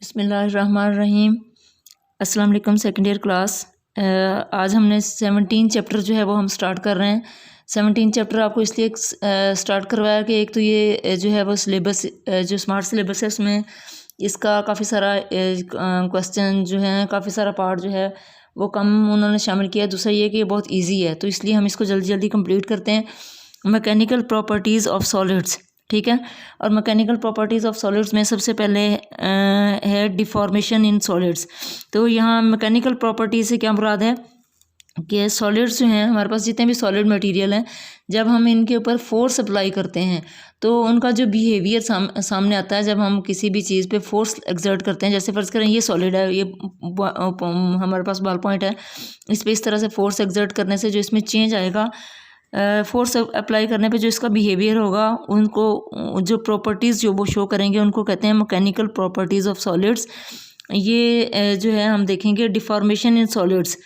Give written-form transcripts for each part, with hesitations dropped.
बिस्मिल्लाहिर्रहमानिर्रहीम। अस्सलाम वालेकुम सेकंड ईयर क्लास। आज हमने 17 चैप्टर जो है वो हम स्टार्ट कर रहे हैं। 17 चैप्टर आपको इसलिए स्टार्ट करवाया कि एक तो ये जो है वो सिलेबस जो स्मार्ट सिलेबस है उसमें इसका काफ़ी सारा क्वेश्चन जो है, काफ़ी सारा पार्ट जो है वो कम उन्होंने शामिल किया। दूसरा ये कि ये बहुत ईजी है, तो इसलिए हम इसको जल्दी जल्दी कंप्लीट करते हैं। मैकेनिकल प्रॉपर्टीज़ ऑफ सॉलिड्स, ठीक है। और मैकेनिकल प्रॉपर्टीज़ ऑफ सॉलिड्स में सबसे पहले है डिफॉर्मेशन इन सॉलिड्स। तो यहाँ मैकेनिकल प्रॉपर्टी से क्या मुराद है कि सॉलिड्स जो हैं, हमारे पास जितने भी सॉलिड मटेरियल हैं, जब हम इनके ऊपर फोर्स अप्लाई करते हैं तो उनका जो बिहेवियर सामने आता है। जब हम किसी भी चीज़ पे फोर्स एक्सर्ट करते हैं, जैसे फ़र्ज़ करें ये सॉलिड है, ये हमारे पास बॉल पॉइंट है, इस पर इस तरह से फोर्स एक्सर्ट करने से जो इसमें चेंज आएगा, फोर्स अप्लाई करने पे जो इसका बिहेवियर होगा, उनको जो प्रॉपर्टीज़ जो वो शो करेंगे उनको कहते हैं मैकेनिकल प्रॉपर्टीज़ ऑफ सॉलिड्स। ये जो है हम देखेंगे डिफॉर्मेशन इन सॉलिड्स।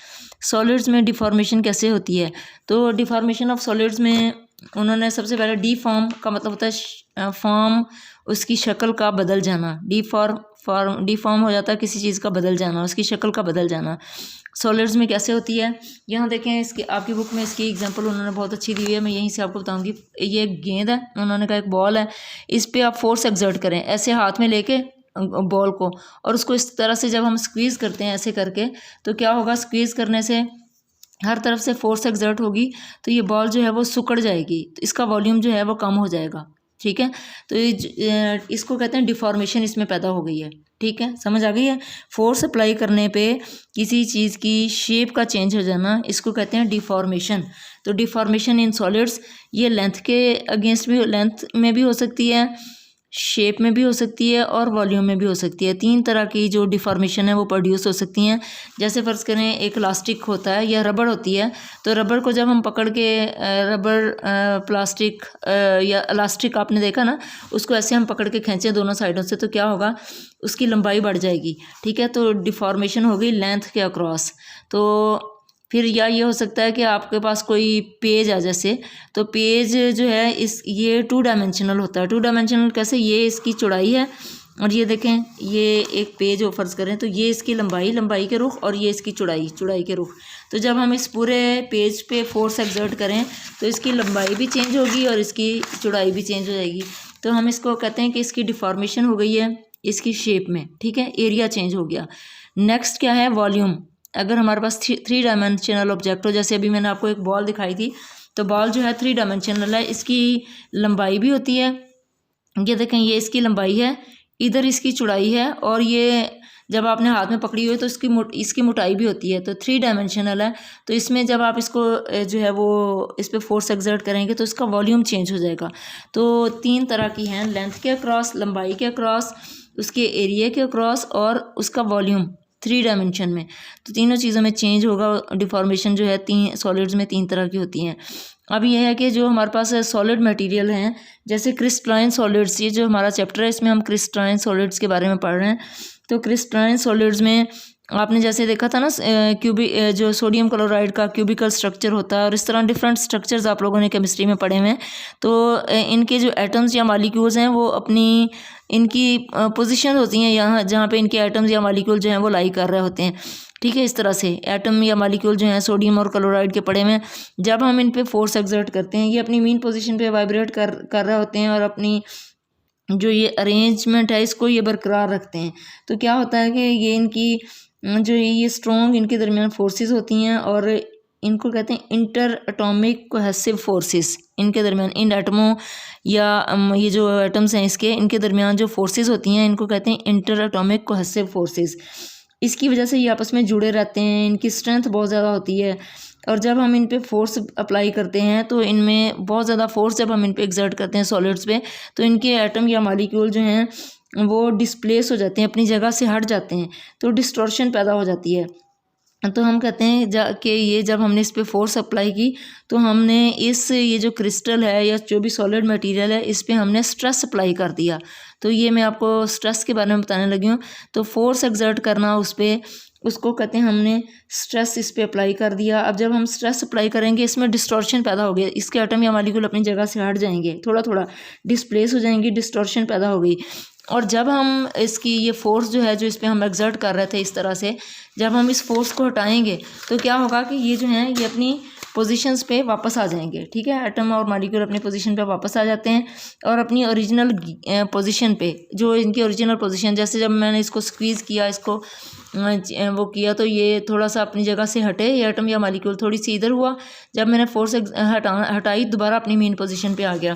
सॉलिड्स में डिफॉर्मेशन कैसे होती है, तो डिफॉर्मेशन ऑफ सॉलिड्स में उन्होंने सबसे पहले डिफॉर्म का मतलब होता है फॉर्म, उसकी शक्ल का बदल जाना। डिफॉर्म हो जाता है किसी चीज़ का बदल जाना, उसकी शक्ल का बदल जाना। सॉलिड्स में कैसे होती है, यहाँ देखें, इसकी आपकी बुक में इसकी एग्जांपल उन्होंने बहुत अच्छी दी हुई है, मैं यहीं से आपको बताऊंगी। ये एक गेंद है, उन्होंने कहा एक बॉल है, इस पर आप फोर्स एक्सर्ट करें ऐसे हाथ में लेके बॉल को, और उसको इस तरह से जब हम स्क्वीज़ करते हैं ऐसे करके, तो क्या होगा, स्क्वीज़ करने से हर तरफ से फोर्स एक्सर्ट होगी, तो ये बॉल जो है वो सिकुड़ जाएगी, तो इसका वॉल्यूम जो है वो कम हो जाएगा, ठीक है। तो ये इसको कहते हैं डिफॉर्मेशन इसमें पैदा हो गई है, ठीक है, समझ आ गई है। फोर्स अप्लाई करने पे किसी चीज़ की शेप का चेंज हो जाना, इसको कहते हैं डिफॉर्मेशन। तो डिफॉर्मेशन इन सॉलिड्स ये लेंथ के अगेंस्ट भी, लेंथ में भी हो सकती है, शेप में भी हो सकती है, और वॉल्यूम में भी हो सकती है। 3 तरह की जो डिफॉर्मेशन है वो प्रोड्यूस हो सकती हैं। जैसे फ़र्ज़ करें एक इलास्टिक होता है या रबड़ होती है, तो रबड़ को जब हम पकड़ के रबड़ प्लास्टिक या इलास्टिक आपने देखा ना, उसको ऐसे हम पकड़ के खींचें दोनों साइडों से, तो क्या होगा, उसकी लंबाई बढ़ जाएगी, ठीक है। तो डिफॉर्मेशन हो गई लेंथ के अक्रॉस। तो फिर या ये हो सकता है कि आपके पास कोई पेज है जैसे, तो पेज जो है ये 2 डायमेंशनल होता है। 2 डायमेंशनल कैसे, ये इसकी चौड़ाई है, और ये देखें ये एक पेज हो फ़र्ज़ करें, तो ये इसकी लंबाई के रुख, और ये इसकी चौड़ाई के रुख। तो जब हम इस पूरे पेज पे फोर्स एक्सर्ट करें तो इसकी लंबाई भी चेंज होगी और इसकी चौड़ाई भी चेंज हो जाएगी। तो हम इसको कहते हैं कि इसकी डिफॉर्मेशन हो गई है इसकी शेप में, ठीक है, एरिया चेंज हो गया। नेक्स्ट क्या है, वॉल्यूम। अगर हमारे पास 3 डायमेंशनल ऑब्जेक्ट हो, जैसे अभी मैंने आपको एक बॉल दिखाई थी, तो बॉल जो है 3 डायमेंशनल है, इसकी लंबाई भी होती है, ये देखें ये इसकी लंबाई है, इधर इसकी चौड़ाई है, और ये जब आपने हाथ में पकड़ी हुई तो इसकी मोटाई भी होती है। तो 3 डायमेंशनल है, तो इसमें जब आप इसको जो है वो इस पर फोर्स एक्सर्ट करेंगे तो इसका वॉल्यूम चेंज हो जाएगा। तो 3 तरह की हैं, लेंथ के अक्रॉस, लंबाई के अक्रॉस, उसके एरिया के अक्रॉस, और उसका वॉल्यूम 3 डायमेंशन में। तो तीनों चीज़ों में चेंज होगा। डिफॉर्मेशन जो है 3 सॉलिड्स में 3 तरह की होती हैं। अब यह है कि जो हमारे पास सॉलिड मटेरियल हैं, जैसे क्रिस्टलाइन सॉलिड्स, ये जो हमारा चैप्टर है इसमें हम क्रिस्टलाइन सॉलिड्स के बारे में पढ़ रहे हैं। तो क्रिस्टलाइन सॉलिड्स में आपने जैसे देखा था ना, जो सोडियम क्लोराइड का क्यूबिकल स्ट्रक्चर होता है, और इस तरह डिफरेंट स्ट्रक्चर्स आप लोगों ने केमिस्ट्री में पढ़े हुए हैं। तो इनके जो एटम्स या मॉलिक्यूल्स हैं वो अपनी इनकी पोजीशन होती हैं यहाँ, जहाँ पे इनके एटम्स या मॉलिक्यूल जो हैं वो लाई कर रहे होते हैं, ठीक है। इस तरह से एटम या मॉलिक्यूल जो हैं सोडियम और क्लोराइड के पड़े में, जब हम इन पे फोर्स एक्सर्ट करते हैं, ये अपनी मीन पोजीशन पे वाइब्रेट कर रहे होते हैं, और अपनी जो ये अरेंजमेंट है इसको ये बरकरार रखते हैं। तो क्या होता है कि ये इनकी जो ये स्ट्रॉन्ग इनके दरमियान फोर्सेस होती हैं, और इनको कहते हैं इंटर एटॉमिक कोहेसिव फोर्सेस। इनके दरमियान, इन एटमों या ये जो एटम्स हैं इसके, इनके दरमियान जो फोर्सेस होती हैं इनको कहते हैं इंटर एटॉमिक कोहेसिव फोर्सेस। इसकी वजह से ये आपस में जुड़े रहते हैं, इनकी स्ट्रेंथ बहुत ज़्यादा होती है, और जब हम इन पे फोर्स अप्लाई करते हैं तो इनमें बहुत ज़्यादा फोर्स जब हम इन पे एक्सर्ट करते हैं सॉलिड्स पे, तो इनके एटम या मॉलिक्यूल जो हैं वो डिस्प्लेस हो जाते हैं, अपनी जगह से हट जाते हैं, तो डिस्टॉर्शन पैदा हो जाती है। तो हम कहते हैं कि ये जब हमने इस पे फोर्स अप्लाई की, तो हमने ये जो क्रिस्टल है या जो भी सॉलिड मटेरियल है, इस पे हमने स्ट्रेस अप्लाई कर दिया। तो ये मैं आपको स्ट्रेस के बारे में बताने लगी हूँ। तो फोर्स एक्सर्ट करना उस पर, उसको कहते हैं हमने स्ट्रेस इस पे अप्लाई कर दिया। अब जब हम स्ट्रेस अप्लाई करेंगे, इसमें डिस्टॉर्शन पैदा हो गया, इसके एटम या मॉलिक्यूल अपनी जगह से हट जाएंगे, थोड़ा थोड़ा डिस्प्लेस हो जाएंगे, डिस्टॉर्शन पैदा हो गई। और जब हम इसकी ये फोर्स जो है जो इस पर हम एक्सर्ट कर रहे थे इस तरह से, जब हम इस फोर्स को हटाएंगे तो क्या होगा कि ये जो है ये अपनी पोजीशंस पे वापस आ जाएंगे। ठीक है, एटम और मॉलिक्यूल अपनी पोजीशन पे वापस आ जाते हैं और अपनी ओरिजिनल पोजीशन पे, जो इनकी ओरिजिनल पोजीशन, जैसे जब मैंने इसको स्क्वीज़ किया, इसको वो किया तो ये थोड़ा सा अपनी जगह से हटे, ये एटम या मॉलिक्यूल थोड़ी सी इधर हुआ, जब मैंने फोर्स हटाई दोबारा अपनी मेन पोजीशन पे आ गया।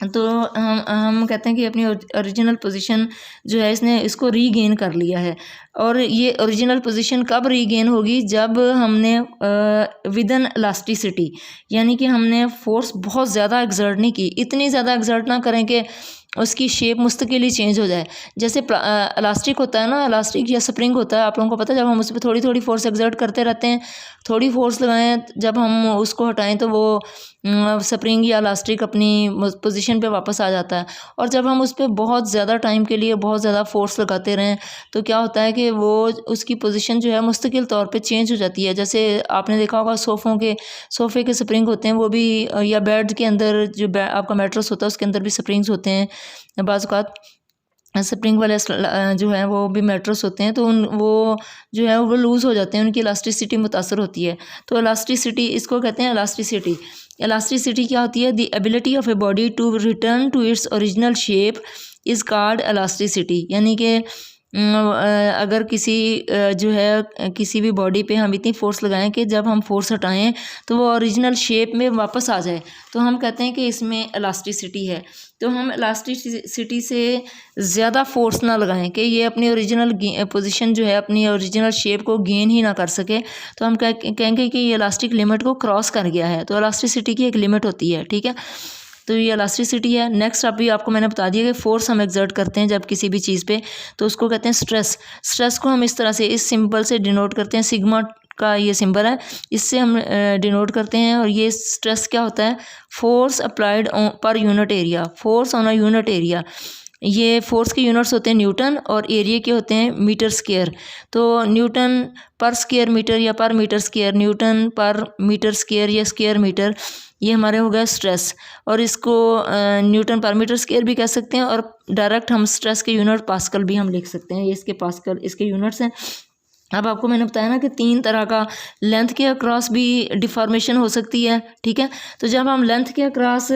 तो हम कहते हैं कि अपनी ओरिजिनल पोजीशन जो है इसने इसको रीगेन कर लिया है। और ये ओरिजिनल पोजीशन कब रीगेन होगी, जब हमने विदन इलास्टिसिटी, यानी कि हमने फोर्स बहुत ज़्यादा एक्सर्ट नहीं की, इतनी ज़्यादा एक्सर्ट ना करें कि उसकी शेप मुस्तकिल ही चेंज हो जाए। जैसे इलास्टिक होता है ना, इलास्टिक या स्प्रिंग होता है, आप लोगों को पता है, जब हम उस पर थोड़ी थोड़ी फोर्स एक्सर्ट करते रहते हैं, थोड़ी फोर्स लगाएं, जब हम उसको हटाएं तो वो स्प्रिंग या इलास्टिक अपनी पोजीशन पे वापस आ जाता है। और जब हम उस पर बहुत ज़्यादा टाइम के लिए बहुत ज़्यादा फोर्स लगाते रहें तो क्या होता है कि वो उसकी पोजीशन जो है मुस्तकिल तौर पे चेंज हो जाती है। जैसे आपने देखा होगा सोफ़े के स्प्रिंग होते हैं, वो भी, या बेड के अंदर जो आपका मैट्रेस होता है उसके अंदर भी स्प्रिंग्स होते हैं, बाज़ औक़ात स्प्रिंग वाले जो है वो भी मैट्रेस होते हैं, तो वो जो है वो लूज़ हो जाते हैं, उनकी इलास्टिसिटी मुतासर होती है। तो इलास्टिसिटी, इसको कहते हैं इलास्टिसिटी। इलास्टिसिटी क्या होती है? The ability of a body to return to its original shape is called elasticity. यानी कि अगर किसी जो है किसी भी बॉडी पे हम इतनी फोर्स लगाएं कि जब हम फोर्स हटाएं तो वो ओरिजिनल शेप में वापस आ जाए, तो हम कहते हैं कि इसमें इलास्टिसिटी है। तो हम इलास्टिसिटी से ज़्यादा फोर्स ना लगाएं कि ये अपनी ओरिजिनल पोजीशन जो है, अपनी ओरिजिनल शेप को गेन ही ना कर सके, तो हम कहेंगे कि ये इलास्टिक लिमिट को क्रॉस कर गया है। तो इलास्टिसिटी की एक लिमिट होती है। ठीक है, तो ये इलास्टिसिटी है। नेक्स्ट अभी आपको मैंने बता दिया कि फोर्स हम एक्सर्ट करते हैं जब किसी भी चीज़ पे, तो उसको कहते हैं स्ट्रेस। स्ट्रेस को हम इस तरह से, इस सिंबल से डिनोट करते हैं, सिग्मा का ये सिंबल है, इससे हम डिनोट करते हैं। और ये स्ट्रेस क्या होता है? Force applied per unit area, force on a unit area. ये फोर्स के यूनिट्स होते हैं न्यूटन और एरिया के होते हैं मीटर स्क्वायर। तो न्यूटन पर स्क्वायर मीटर या पर मीटर स्क्वायर, न्यूटन पर मीटर स्क्वायर या स्क्वायर मीटर, ये हमारे हो गया स्ट्रेस। और इसको न्यूटन पर मीटर स्क्वायर भी कह सकते हैं, और डायरेक्ट हम स्ट्रेस के यूनिट पास्कल भी हम लिख सकते हैं। ये इसके पास्कल इसके यूनिट्स हैं। अब आपको मैंने बताया ना कि 3 तरह का लेंथ के अक्रॉस भी डिफॉर्मेशन हो सकती है। ठीक है, तो जब हम लेंथ के अक्रॉस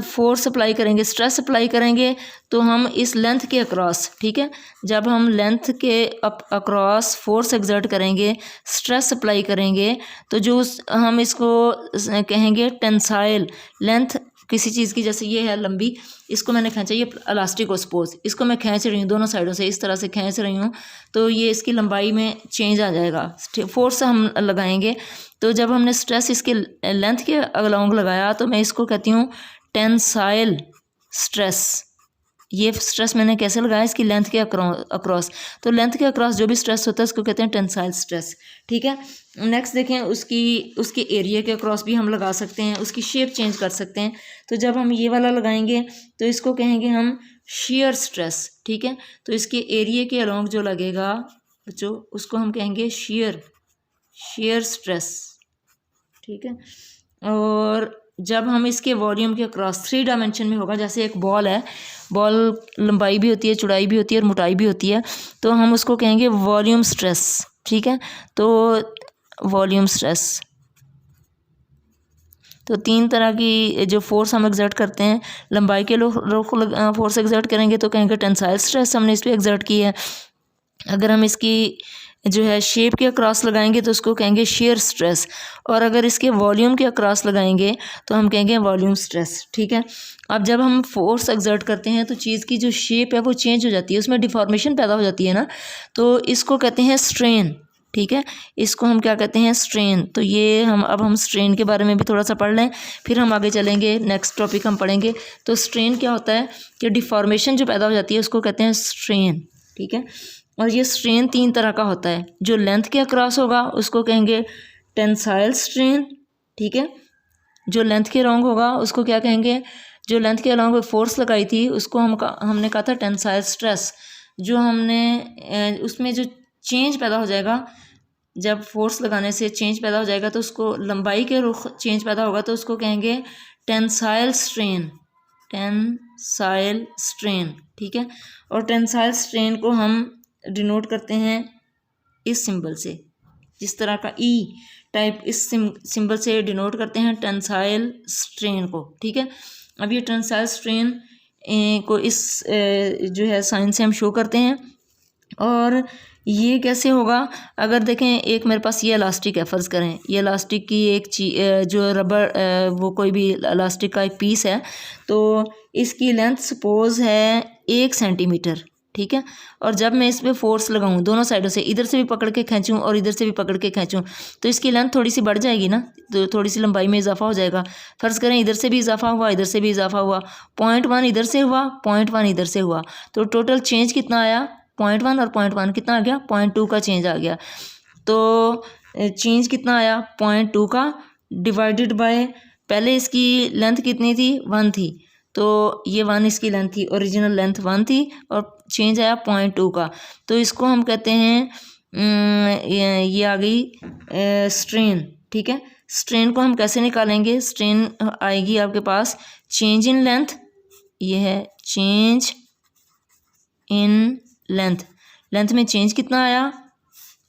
फोर्स अप्लाई करेंगे, स्ट्रेस अप्लाई करेंगे, तो हम इस लेंथ के अक्रॉस, ठीक है, जब हम लेंथ के अक्रॉस फोर्स एक्सर्ट करेंगे, स्ट्रेस अप्लाई करेंगे, तो जो हम इसको कहेंगे टेंसाइल लेंथ किसी चीज़ की। जैसे ये है लंबी, इसको मैंने खींचा, ये इलास्टिक को सपोज, इसको मैं खींच रही हूँ दोनों साइडों से, इस तरह से खींच रही हूँ, तो ये इसकी लंबाई में चेंज आ जाएगा। फोर्स हम लगाएंगे, तो जब हमने स्ट्रेस इसके लेंथ के अलोंग लगाया, तो मैं इसको कहती हूँ टेंसाइल स्ट्रेस। ये स्ट्रेस मैंने कैसे लगाया? इसकी लेंथ के अक्रॉस। तो लेंथ के अक्रॉस जो भी स्ट्रेस होता है उसको कहते हैं टेंसाइल स्ट्रेस। ठीक है, नेक्स्ट देखें, उसके एरिया के अक्रॉस भी हम लगा सकते हैं, उसकी शेप चेंज कर सकते हैं। तो जब हम ये वाला लगाएंगे तो इसको कहेंगे हम शेयर स्ट्रेस। ठीक है, तो इसके एरिया के अलोंग जो लगेगा बच्चों, उसको हम कहेंगे शेयर स्ट्रेस। ठीक है, और जब हम इसके वॉल्यूम के अक्रॉस 3 डायमेंशन में होगा, जैसे एक बॉल है, बॉल लंबाई भी होती है, चौड़ाई भी होती है और मोटाई भी होती है, तो हम उसको कहेंगे वॉल्यूम स्ट्रेस। ठीक है, तो वॉल्यूम स्ट्रेस। तो 3 तरह की जो फोर्स हम एक्सर्ट करते हैं, लंबाई के लोग फोर्स एक्सर्ट करेंगे तो कहेंगे टेंसाइल स्ट्रेस, हमने इस पर एक्सर्ट की है। अगर हम इसकी जो है शेप के अक्रॉस लगाएंगे तो उसको कहेंगे शेयर स्ट्रेस, और अगर इसके वॉल्यूम के अक्रॉस लगाएंगे तो हम कहेंगे वॉल्यूम स्ट्रेस। ठीक है, अब जब हम फोर्स एक्सर्ट करते हैं तो चीज़ की जो शेप है वो चेंज हो जाती है, उसमें डिफॉर्मेशन पैदा हो जाती है ना, तो इसको कहते हैं स्ट्रेन। ठीक है, इसको हम क्या कहते हैं? स्ट्रेन। तो ये हम स्ट्रेन के बारे में भी थोड़ा सा पढ़ लें, फिर हम आगे चलेंगे, नेक्स्ट टॉपिक हम पढ़ेंगे। तो स्ट्रेन क्या होता है कि डिफॉर्मेशन जो पैदा हो जाती है उसको कहते हैं स्ट्रेन। ठीक है, और ये स्ट्रेन 3 तरह का होता है। जो लेंथ के अक्रॉस होगा उसको कहेंगे टेंसाइल स्ट्रेन। ठीक है, जो लेंथ के अलोंग होगा उसको क्या कहेंगे? जो लेंथ के अलोंग फोर्स लगाई थी उसको हमने कहा था टेंसाइल स्ट्रेस। जो हमने उसमें जो चेंज पैदा हो जाएगा, जब फोर्स लगाने से चेंज पैदा हो जाएगा, तो उसको लंबाई के रुख चेंज पैदा होगा, तो उसको कहेंगे tensile strain. Tensile tensile strain, ठीक है। और टेंसाइल स्ट्रेन को हम डिनोट करते हैं इस सिंबल से, जिस तरह का ई टाइप इस सिंबल से डिनोट करते हैं टेंसाइल स्ट्रेन को, ठीक है। अब ये टेंसाइल स्ट्रेन को इस जो है साइन से हम शो करते हैं। और ये कैसे होगा, अगर देखें एक मेरे पास ये इलास्टिक है, फ़र्ज़ करें ये इलास्टिक की एक जो रबर वो कोई भी इलास्टिक का एक पीस है, तो इसकी लेंथ सपोज़ है 1 सेंटीमीटर, ठीक है। और जब मैं इस पर फोर्स लगाऊं दोनों साइडों से, इधर से भी पकड़ के खींचूं और इधर से भी पकड़ के खींचूं, तो इसकी लेंथ थोड़ी सी बढ़ जाएगी ना, तो थोड़ी सी लंबाई में इजाफा हो जाएगा। फ़र्ज़ करें इधर से भी इजाफा हुआ, इधर से भी इजाफा हुआ, 0.1 इधर से हुआ, 0.1 इधर से हुआ, तो टोटल चेंज कितना आया, 0.1 और 0.1 कितना आ गया, 0.2 का चेंज आ गया। तो चेंज कितना आया 0.2 का, डिवाइडेड बाय पहले इसकी लेंथ कितनी थी 1 थी, तो ये 1 इसकी लेंथ थी, ओरिजिनल लेंथ 1 थी और चेंज आया 0.2 का। तो इसको हम कहते हैं ये आ गई स्ट्रेन, ठीक है। स्ट्रेन को हम कैसे निकालेंगे, स्ट्रेन आएगी आपके पास चेंज इन लेंथ, ये है चेंज इन लेंथ, लेंथ में चेंज कितना आया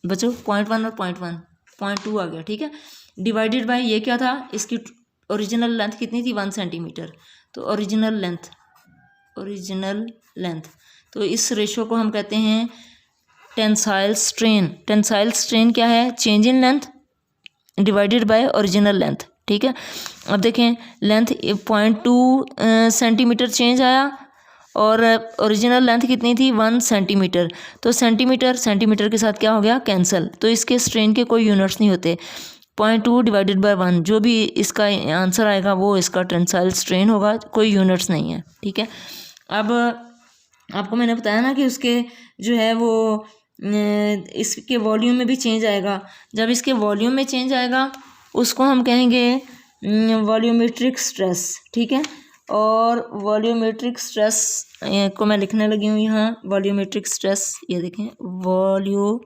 बच्चों 0.1 और 0.2 आ गया, ठीक है। डिवाइडेड बाय ये क्या था, इसकी ओरिजिनल लेंथ कितनी थी 1 सेंटीमीटर, तो ओरिजिनल लेंथ, तो इस रेशो को हम कहते हैं टेंसाइल स्ट्रेन। टेंसाइल स्ट्रेन क्या है, change in length divided by original length, ठीक है। अब देखें लेंथ 0.2 सेंटीमीटर चेंज आया और ओरिजिनल लेंथ कितनी थी 1 सेंटीमीटर, तो सेंटीमीटर के साथ क्या हो गया कैंसिल, तो इसके स्ट्रेन के कोई यूनिट्स नहीं होते। 0.2 डिवाइडेड बाय 1 जो भी इसका आंसर आएगा वो इसका टेंसाइल स्ट्रेन होगा, कोई यूनिट्स नहीं है, ठीक है। अब आपको मैंने बताया ना कि उसके जो है वो इसके वॉल्यूम में भी चेंज आएगा, जब इसके वॉल्यूम में चेंज आएगा उसको हम कहेंगे वॉल्यूमेट्रिक स्ट्रेस, ठीक है। और वॉल्यूमेट्रिक स्ट्रेस को मैं लिखने लगी हूँ यहाँ, वॉल्यूमेट्रिक स्ट्रेस, ये देखें वॉल्यूमेट्रिक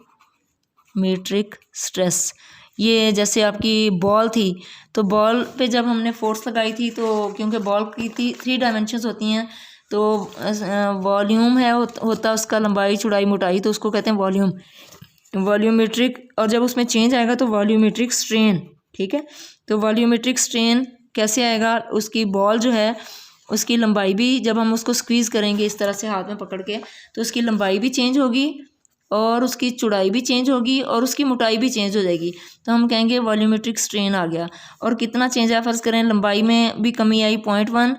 स्ट्रेस, ये जैसे आपकी बॉल थी, तो बॉल पे जब हमने फोर्स लगाई थी, तो क्योंकि बॉल की 3 डायमेंशंस होती हैं, तो वॉल्यूम है होता उसका लंबाई चौड़ाई मोटाई, तो उसको कहते हैं वॉल्यूमेट्रिक, और जब उसमें चेंज आएगा तो वॉल्यूमेट्रिक स्ट्रेन, ठीक है। तो वॉल्यूमेट्रिक स्ट्रेन कैसे आएगा, उसकी बॉल जो है उसकी लंबाई भी, जब हम उसको स्क्वीज़ करेंगे इस तरह से हाथ में पकड़ के, तो उसकी लंबाई भी चेंज होगी और उसकी चौड़ाई भी चेंज होगी और उसकी मोटाई भी चेंज हो जाएगी, तो हम कहेंगे वॉल्यूमेट्रिक स्ट्रेन आ गया। और कितना चेंज आया, फ़र्ज़ करें लंबाई में भी कमी आई 0.1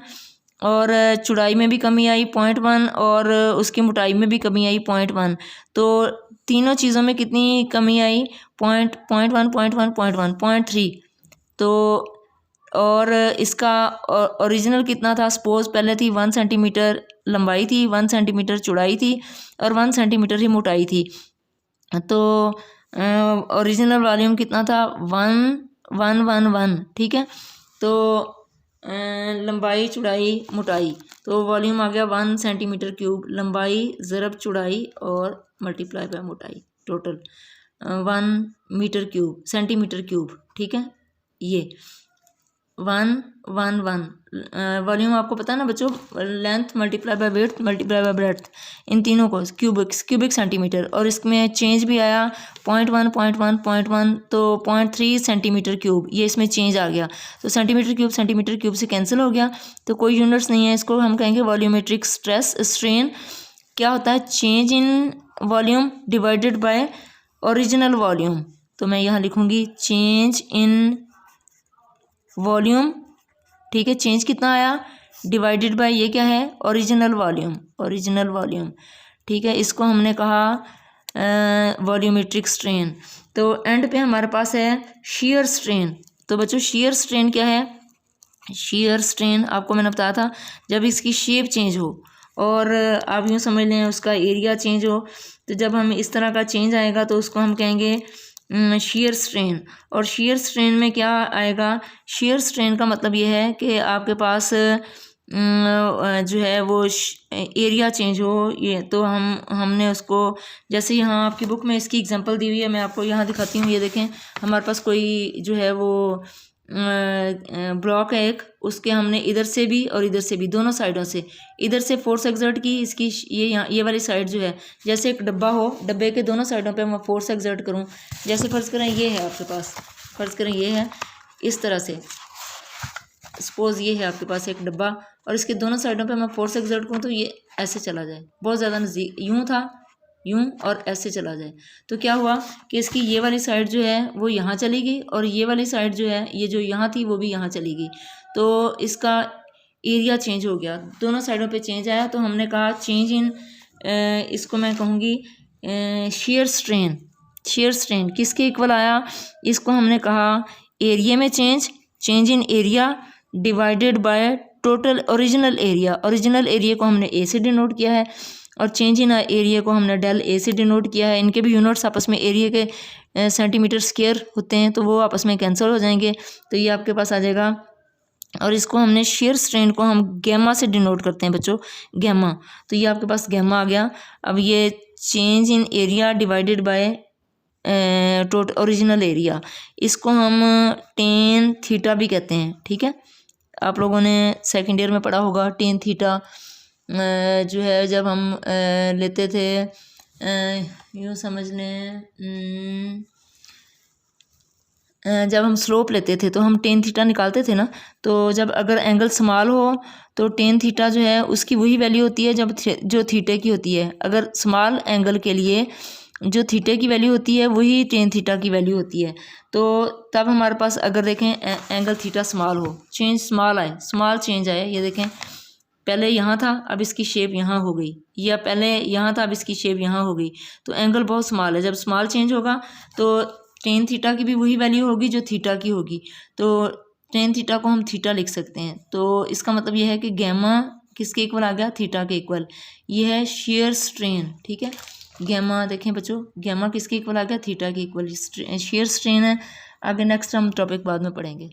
और चौड़ाई में भी कमी आई 0.1 और उसकी मोटाई में भी कमी आई 0.1, तो तीनों चीज़ों में कितनी कमी आई 0.3, तो और इसका ओरिजिनल कितना था, सपोज पहले थी 1 सेंटीमीटर लंबाई थी, 1 सेंटीमीटर चौड़ाई थी और 1 सेंटीमीटर ही मोटाई थी, तो ओरिजिनल वॉल्यूम कितना था 1 ठीक है। तो लंबाई चौड़ाई मोटाई, तो वॉल्यूम आ गया 1 सेंटीमीटर क्यूब, लंबाई ज़रब चौड़ाई और मल्टीप्लाई बाय मोटाई, total 1 metre cube centimetre cube, ठीक है। ये 1 वॉल्यूम आपको पता है ना बच्चों, length multiply by weight multiply by breadth, इन तीनों को क्यूबिक सेंटीमीटर, और इसमें चेंज भी आया 0.1 तो 0.3 सेंटीमीटर क्यूब, ये इसमें चेंज आ गया, तो सेंटीमीटर क्यूब से कैंसिल हो गया, तो कोई यूनिट्स नहीं है, इसको हम कहेंगे वॉल्यूमेट्रिक स्ट्रेन क्या होता है, change in volume divided by original volume, तो मैं यहाँ लिखूँगी चेंज इन वॉल्यूम, ठीक है, चेंज कितना आया डिवाइडेड बाय ये क्या है ओरिजिनल वॉल्यूम, ठीक है, इसको हमने कहा वॉल्यूमेट्रिक स्ट्रेन। तो एंड पे हमारे पास है शीयर स्ट्रेन, तो बच्चों शीयर स्ट्रेन क्या है, शीयर स्ट्रेन आपको मैंने बताया था जब इसकी शेप चेंज हो और आप यूँ समझ लें उसका एरिया चेंज हो, तो जब हम इस तरह का चेंज आएगा तो उसको हम कहेंगे शीयर स्ट्रेन। और शीयर स्ट्रेन में क्या आएगा, शीयर स्ट्रेन का मतलब ये है कि आपके पास जो है वो एरिया चेंज हो, ये तो हमने उसको, जैसे यहाँ आपकी बुक में इसकी एग्जांपल दी हुई है, मैं आपको यहाँ दिखाती हूँ, ये देखें हमारे पास कोई जो है वो ब्लॉक है एक, उसके हमने इधर से भी और इधर से भी दोनों साइडों से इधर से फोर्स एक्सर्ट की, इसकी ये वाली साइड जो है, जैसे एक डब्बा हो, डब्बे के दोनों साइडों पे मैं फोर्स एक्सर्ट करूं, जैसे फ़र्ज़ करें ये है आपके पास, फ़र्ज़ करें ये है, इस तरह से सपोज़ ये है आपके पास एक डब्बा और इसके दोनों साइडों पे मैं फोर्स एक्सर्ट करूँ तो ये ऐसे चला जाए, बहुत ज़्यादा नज़दीक, यूँ था यूँ और ऐसे चला जाए, तो क्या हुआ कि इसकी ये वाली साइड जो है वो यहाँ चली गई और ये वाली साइड जो है, ये जो यहाँ थी वो भी यहाँ चली गई, तो इसका एरिया चेंज हो गया, दोनों साइडों पे चेंज आया। तो हमने कहा चेंज इन, इसको मैं कहूँगी शेयर स्ट्रेन। शेयर स्ट्रेन किसके इक्वल आया, इसको हमने कहा एरिया में change in area divided by total original area. Original area को हमने ए से डिनोट किया है और चेंज इन एरिया को हमने डेल ए से डिनोट किया है। इनके भी यूनिट्स आपस में एरिया के सेंटीमीटर स्क्वायर होते हैं, तो वो आपस में कैंसिल हो जाएंगे, तो ये आपके पास आ जाएगा। और इसको हमने शेयर स्ट्रेन को हम गैमा से डिनोट करते हैं बच्चों, गैमा, तो ये आपके पास गैमा आ गया। अब ये change in area divided by total original area, इसको हम टेन थीटा भी कहते हैं, ठीक है। आप लोगों ने सेकेंड ईयर में पढ़ा होगा टेन थीटा जो है, जब हम लेते थे, यूँ समझ लें, जब हम स्लोप लेते थे तो हम टेन थीटा निकालते थे ना, तो जब अगर एंगल स्मॉल हो तो टेन थीटा जो है उसकी वही वैल्यू होती है जब जो थीटे की होती है। अगर स्मॉल एंगल के लिए जो थीटे की वैल्यू होती है वही टेन थीटा की वैल्यू होती है। तो तब हमारे पास अगर देखें एंगल थीटा स्मॉल हो, चेंज स्मॉल आए, स्मॉल चेंज आए, ये देखें पहले यहाँ था अब इसकी शेप यहाँ हो गई, या पहले यहाँ था अब इसकी शेप यहाँ हो गई, तो एंगल बहुत स्मॉल है। जब स्मॉल चेंज होगा तो टेन थीटा की भी वही वैल्यू होगी जो थीटा की होगी, तो टेन थीटा को हम थीटा लिख सकते हैं। तो इसका मतलब ये है कि गैमा किसके इक्वल आ गया, थीटा के इक्वल। ये है शेयर स्ट्रेन, ठीक है। गैमा देखें बच्चों, गैमा किसके इक्वल आ गया, थीटा के इक्वल शेयर स्ट्रेन है। आगे नेक्स्ट हम टॉपिक बाद में पढ़ेंगे।